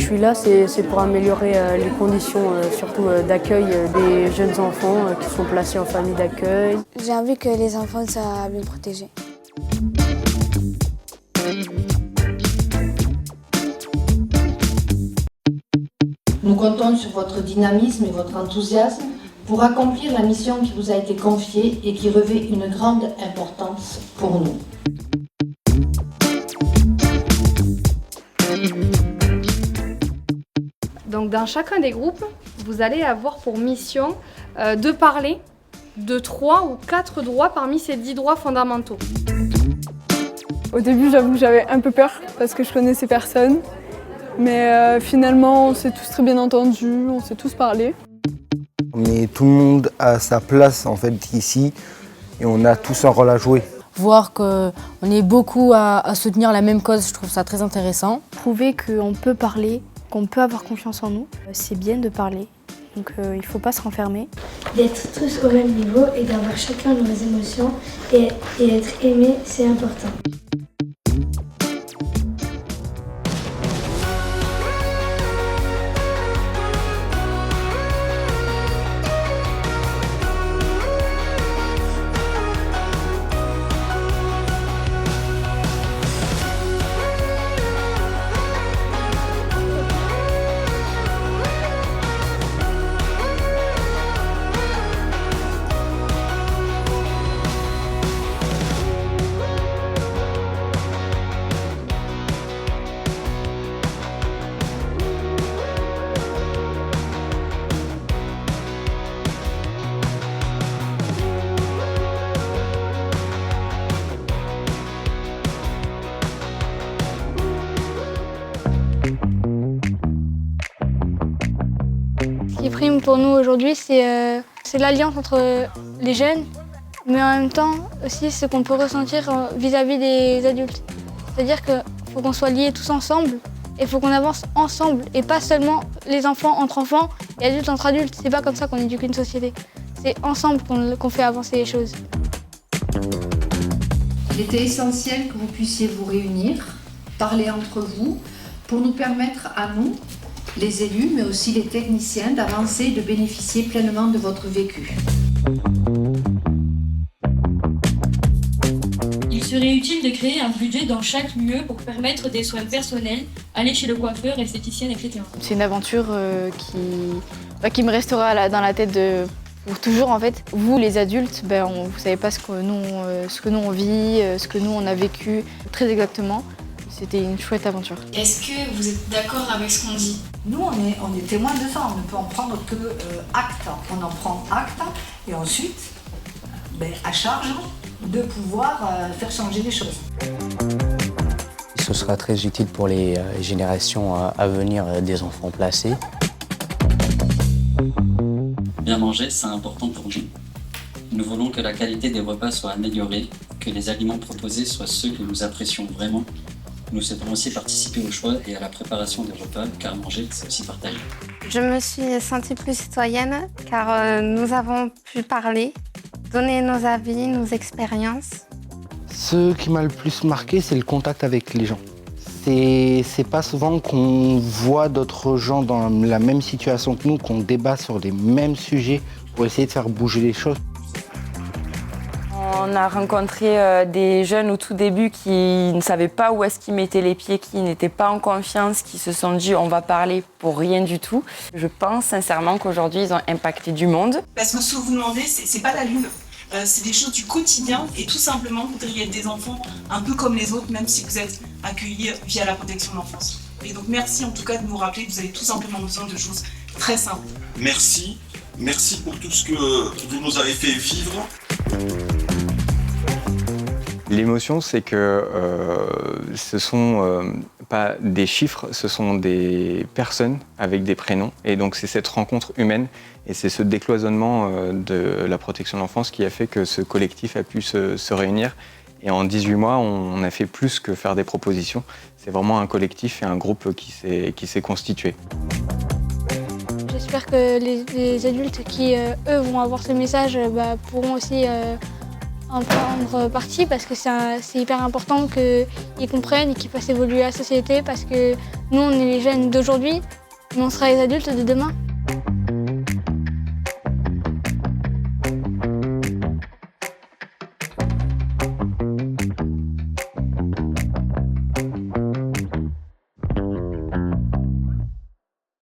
suis là, c'est pour améliorer les conditions, surtout d'accueil des jeunes enfants qui sont placés en famille d'accueil. J'ai envie que les enfants soient bien protégés. Nous comptons sur votre dynamisme et votre enthousiasme pour accomplir la mission qui vous a été confiée et qui revêt une grande importance pour nous. Donc dans chacun des groupes, vous allez avoir pour mission de parler de 3 ou 4 droits parmi ces 10 droits fondamentaux. Au début, j'avoue que j'avais un peu peur parce que je connaissais personne. Mais finalement, on s'est tous très bien entendus, on s'est tous parlé. Mais tout le monde a sa place en fait ici et on a tous un rôle à jouer. Voir qu'on est beaucoup à soutenir la même cause, je trouve ça très intéressant. Prouver qu'on peut parler, qu'on peut avoir confiance en nous, c'est bien de parler. Donc il ne faut pas se renfermer. D'être tous au même niveau et d'avoir chacun nos émotions et être aimé, c'est important. Ce qui prime pour nous aujourd'hui, c'est l'alliance entre les jeunes, mais en même temps aussi ce qu'on peut ressentir vis-à-vis des adultes. C'est-à-dire qu'il faut qu'on soit liés tous ensemble et il faut qu'on avance ensemble et pas seulement les enfants entre enfants et adultes entre adultes. C'est pas comme ça qu'on éduque une société. C'est ensemble qu'on fait avancer les choses. Il était essentiel que vous puissiez vous réunir, parler entre vous, pour nous permettre à nous, les élus, mais aussi les techniciens, d'avancer et de bénéficier pleinement de votre vécu. Il serait utile de créer un budget dans chaque lieu pour permettre des soins personnels, aller chez le coiffeur, esthéticienne, etc. C'est une aventure qui me restera dans la tête pour toujours en fait. Vous les adultes, vous savez pas ce que nous on vit, ce que nous on a vécu très exactement. C'était une chouette aventure. Est-ce que vous êtes d'accord avec ce qu'on dit? Nous, on est témoins de ça, on ne peut en prendre que acte. On en prend acte et ensuite, à charge de pouvoir faire changer les choses. Ce sera très utile pour les générations à venir des enfants placés. Bien manger, c'est important pour nous. Nous voulons que la qualité des repas soit améliorée, que les aliments proposés soient ceux que nous apprécions vraiment. Nous souhaitons aussi participer au choix et à la préparation des repas, car manger, c'est aussi partager. Je me suis sentie plus citoyenne, car nous avons pu parler, donner nos avis, nos expériences. Ce qui m'a le plus marqué, c'est le contact avec les gens. C'est pas souvent qu'on voit d'autres gens dans la même situation que nous, qu'on débat sur les mêmes sujets pour essayer de faire bouger les choses. On a rencontré des jeunes au tout début qui ne savaient pas où est-ce qu'ils mettaient les pieds, qui n'étaient pas en confiance, qui se sont dit on va parler pour rien du tout. Je pense sincèrement qu'aujourd'hui ils ont impacté du monde. Parce que ce que vous demandez, c'est pas la lune. C'est des choses du quotidien et tout simplement vous voudriez être des enfants un peu comme les autres, même si vous êtes accueillis via la protection de l'enfance. Et donc merci en tout cas de nous rappeler que vous avez tout simplement besoin de choses très simples. Merci pour tout ce que vous nous avez fait vivre. L'émotion, c'est que ce sont pas des chiffres, ce sont des personnes avec des prénoms. Et donc c'est cette rencontre humaine et c'est ce décloisonnement de la protection de l'enfance qui a fait que ce collectif a pu se réunir. Et en 18 mois, on a fait plus que faire des propositions. C'est vraiment un collectif et un groupe qui s'est constitué. J'espère que les adultes qui, eux, vont avoir ce message pourront aussi en prendre partie parce que c'est hyper important qu'ils comprennent et qu'ils fassent évoluer la société parce que nous, on est les jeunes d'aujourd'hui, mais on sera les adultes de demain.